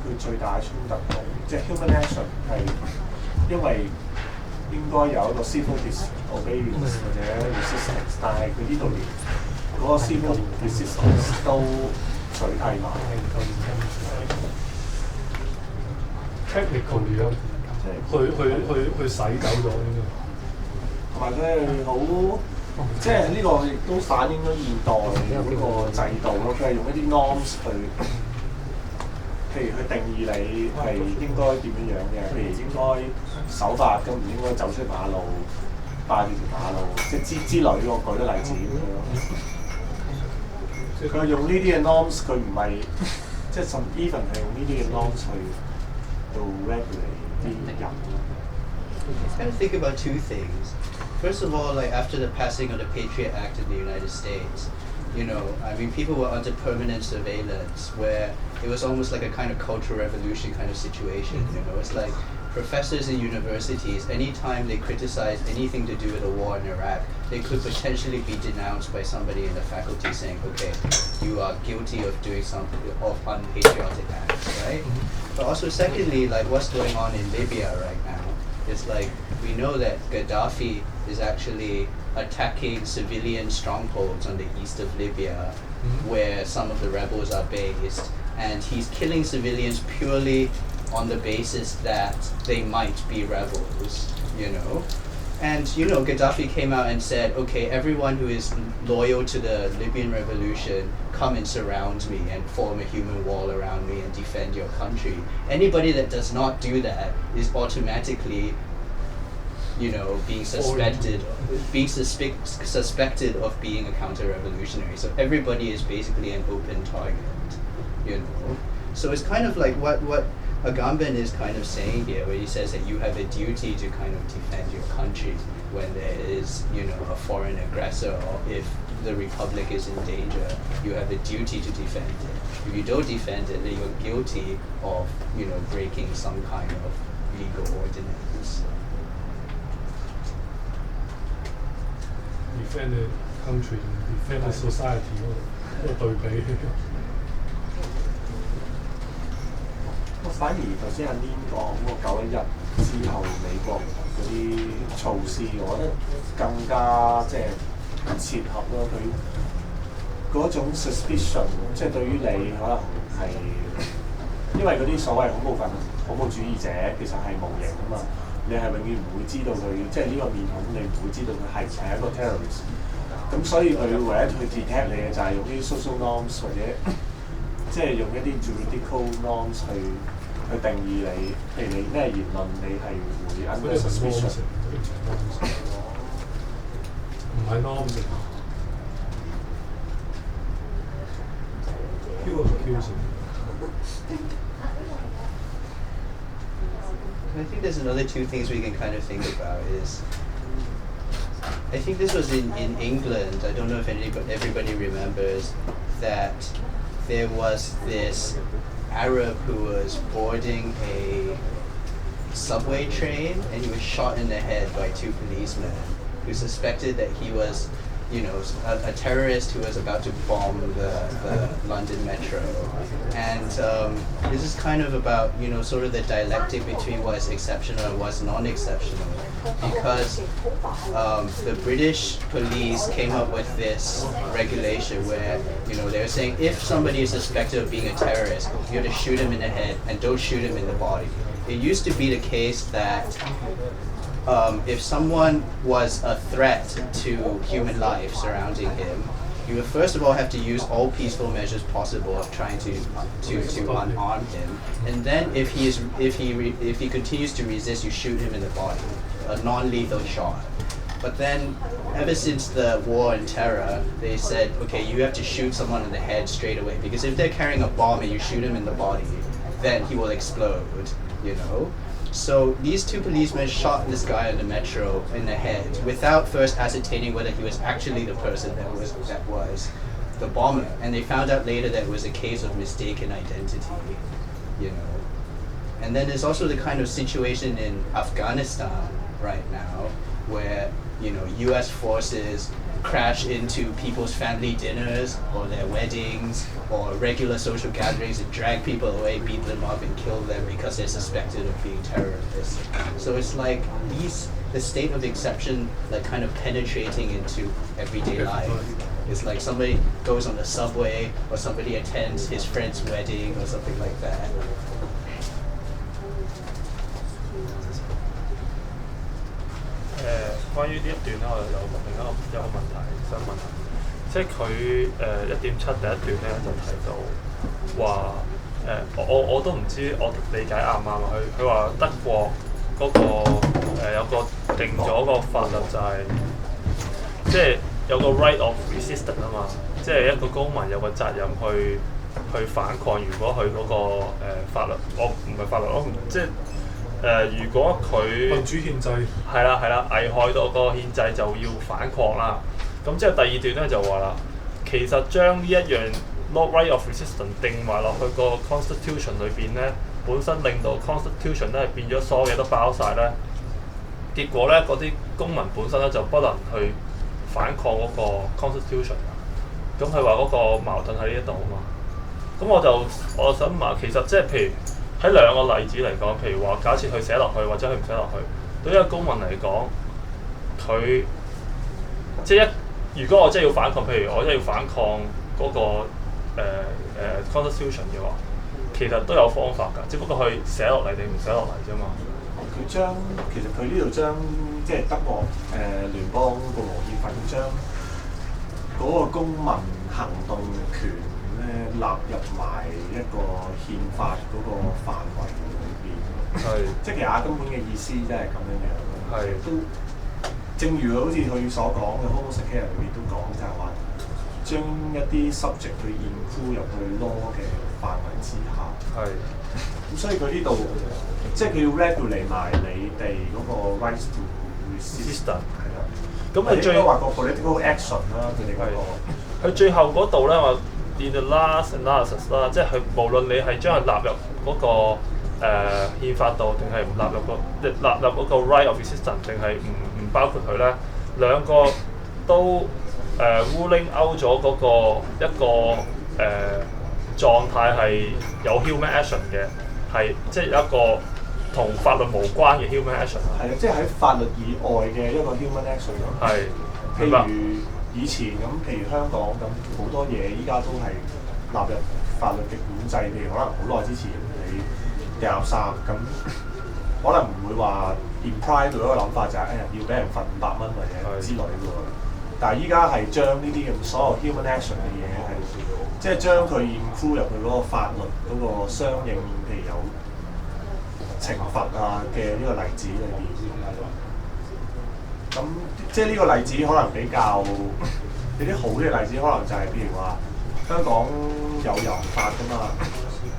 佢最大嘅衝突係，即係 human action 係因為應該有一個 civil disobedience 或者 resistance， 但係佢呢度連嗰個 civil resistance 都取締埋。technical 嘅，去洗走咗應該。同埋佢係好，即係呢個亦都反映咗現代嗰個制度咯。佢係用一啲 norms 去，譬如去定義你係應該點樣嘅，譬如應該守法，咁唔應該走出馬路，霸住條馬路，即係之類。我舉啲例子咁樣。佢係用呢啲嘅 norms， 佢唔係即係 even 係用呢啲嘅 norms 去到 regulate 啲人。I kind of think about two things. First of all, like after the passing of the Patriot Act in the United States, you know, I mean, people were under permanent surveillance where it was almost like a kind of cultural revolution kind of situation, you know. It's like professors in universities, anytime they criticized anything to do with the war in Iraq, they could potentially be denounced by somebody in the faculty saying, okay, you are guilty of doing something of unpatriotic acts, right? But also secondly, like what's going on in Libya right now, it's like we know that Gaddafi is actually attacking civilian strongholds on the east of Libya, where some of the rebels are based, and he's killing civilians purely on the basis that they might be rebels, you know? And, you know, Gaddafi came out and said, okay, everyone who is loyal to the Libyan revolution, come and surround me and form a human wall around me and defend your country. Anybody that does not do that is automatically, you know, being suspected of being a counter-revolutionary. So everybody is basically an open target, you know? So it's kind of like what Agamben is kind of saying here, where he says that you have a duty to kind of defend your country when there is, you know, a foreign aggressor, or if the republic is in danger, you have a duty to defend it. If you don't defend it, then you're guilty of, you know, breaking some kind of legal ordinance. Defend the country, defend the society 嗰個對比。反而頭先阿 Lin 講嗰911之後美國嗰啲措施，我覺得更加即係切合咯。佢嗰種 suspicion， 即係對於你可能係因為嗰啲所謂恐怖主義者其實係無形啊嘛，你係永遠唔會知道佢即係呢個面孔，你唔會知道佢係唔係一個 terrorist。咁所以佢唯一去 detect 你嘅就係用啲 social norms 或者即係用一啲 juridical norms 去定義你，譬如你咩言論你係會 under suspicion。唔係 norm 嘅。pure accusation。I think there's another two things we can kind of think about is, I think this was in England, I don't know if everybody remembers, that there was this Arab who was boarding a subway train and he was shot in the head by 2 policemen who suspected that he was, you know, a terrorist who was about to bomb the London metro. And this is kind of about, you know, sort of the dialectic between what's exceptional and what's non-exceptional. Because the British police came up with this regulation where, you know, they're saying if somebody is suspected of being a terrorist, you have to shoot him in the head and don't shoot him in the body. It used to be the case that if someone was a threat to human life surrounding him, you would first of all have to use all peaceful measures possible of trying to unarm him, and then if he continues to resist, you shoot him in the body, a non-lethal shot. But then, ever since the war on terror, they said, okay, you have to shoot someone in the head straight away, because if they're carrying a bomb and you shoot him in the body, then he will explode, you know? So these 2 policemen shot this guy on the metro in the head without first ascertaining whether he was actually the person that was the bomber. And they found out later that it was a case of mistaken identity, you know. And then there's also the kind of situation in Afghanistan right now where, you know, US forces crash into people's family dinners or their weddings or regular social gatherings and drag people away, beat them up and kill them because they're suspected of being terrorists. So it's like the state of exception like kind of penetrating into everyday life. It's like somebody goes on the subway or somebody attends his friend's wedding or something like that. 關於呢一段咧，我有另一個問題想問下，即係佢1.7第一段咧就提到話我都唔知我理解啱唔啱啊？佢話德國嗰、有個定咗個法律就係、即係有個 right of resistance 啊嘛，即係一個公民有個責任去反抗，如果佢嗰、法律，我唔係法律，我唔即係。如果佢民主憲制係啦，危害到個憲制就要反抗啦。咁之後第二段咧就話啦，其實將呢一樣 not right of resistance 定埋落去個 constitution 裏邊咧，本身令到 constitution 咧變咗所有嘢都包晒咧，結果咧嗰啲公民本身咧就不能去反抗嗰個 constitution。咁佢話嗰個矛盾喺呢一度啊嘛。咁我想問，其實即係譬如。喺兩個例子嚟講，譬如話，假設佢寫落去或者佢唔寫落去，對一個公民嚟講，佢即係如果我真係要反抗，譬如我真係要反抗嗰、constitution 嘅話，其實都有方法㗎，只不過佢寫落嚟定唔寫落嚟啫嘛。其實佢呢度將即係德國聯邦共和憲法，佢將嗰個公民行動權納入埋一個憲法嗰個範圍裏邊，即係其實阿甘本嘅意思真係咁樣樣。都正如好似佢所講嘅 homosexuality 裏邊都講，就係話將一啲 subject 去 include 入去 law 嘅範圍之下。咁所以佢呢度即係佢要 regulate 埋你哋嗰個 rights to resistance 係啦。咁佢最話個 political action 啦，佢哋嗰個。佢最後嗰度咧話。In the last analysis 啦，即係佢無論你係將佢納入嗰、個憲法度，定係唔納入嗰個 right of resistance， 定係唔包括佢咧，兩個都ruling out 咗嗰個一個狀態係有 human action 嘅，係即係一個同法律無關嘅 human action。係啊，即係喺法律以外嘅一個 human action 咯。係，譬如。以前咁，譬如香港咁好多嘢，依家都係納入法律嘅管制。譬如可能好耐之前你掉垃圾咁，可能唔會話 imply 到一個諗法就係、要俾人罰500蚊或者之類嘅喎。但係依家係將呢啲咁所有 human action 嘅嘢係，即係將佢 include 入去嗰個法律嗰個相應，譬如有懲罰啊嘅呢個例子裏邊。咁即係呢個例子可能比較有啲好嘅例子，可能就係譬如話香港有遊行法㗎嘛，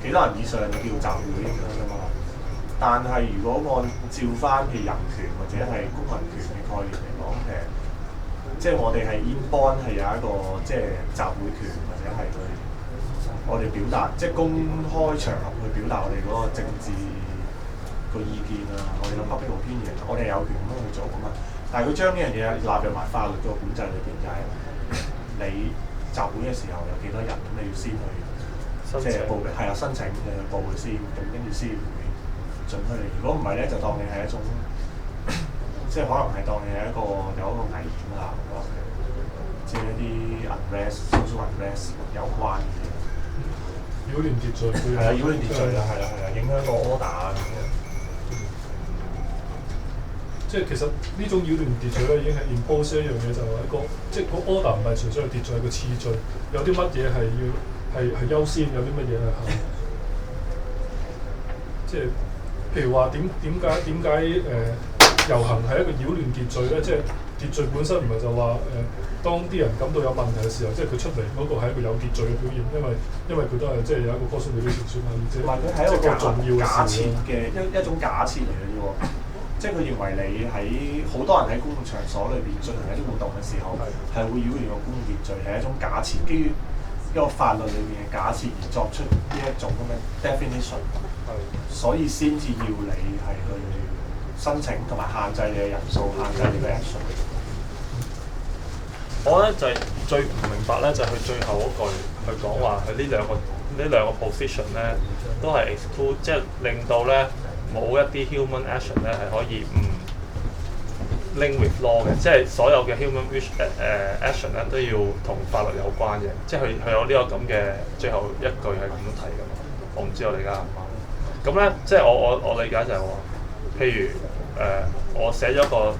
幾多人以上就叫集會咁樣㗎嘛。但係如果按照翻譬如人權或者係公民權嘅概念嚟講，即係我哋係 inborn 係有一個即係集會權，或者係去我哋表達即係公開場合去表達我哋嗰個政治個意見啊，我哋嘅 public opinion，我哋有權咁樣去做㗎嘛。但係佢將呢樣嘢納入埋法律個管制裏邊，就係你集會嘅時候有幾多人，咁你要先去即係報係啊申請你去報佢先，咁跟住先會準許你。如果唔係咧，就當你係一種即係可能係當你係一個有一個危險啊，即係一啲 unrest、social unrest 有關嘅擾亂秩序。係啊，擾亂秩序啦，係啦，影響個 order 啊咁樣。即係其實呢種擾亂秩序咧，已經係 impose 一樣嘢，就係一個即係個 order 唔係純粹係秩序，係個次序，有啲乜嘢係要係優先，有啲乜嘢係後。即係譬如話點解遊行係一個擾亂秩序咧？即係秩序本身唔係就話當啲人感到有問題嘅時候，即係佢出嚟嗰個係一個有秩序嘅表現，因為佢都係即係有一個 cause and effect 算係，即係一個重要嘅假設嘅一種假設嚟嘅啫喎。即係佢認為你喺好多人喺公共場所裏邊進行一啲活動嘅時候，係會擾亂個公共秩序，係一種假設，基於一個法律裏面嘅假設而作出呢一種咁嘅 definition，所以先至要你係去申請同埋限制你嘅人數，限制你嘅 action。我咧就係、最唔明白咧，就係、佢最後嗰句，佢講話佢呢兩個 position 咧，都係 exclude， 即係令到咧冇一啲 human action 咧係可以唔link with law 嘅，即係所有嘅 human action 咧都要同法律有關嘅，即係佢有呢個咁嘅最後一句係咁樣提㗎嘛。我唔知我理解啱唔啱。咁咧，即係我理解就係話，譬如我寫咗個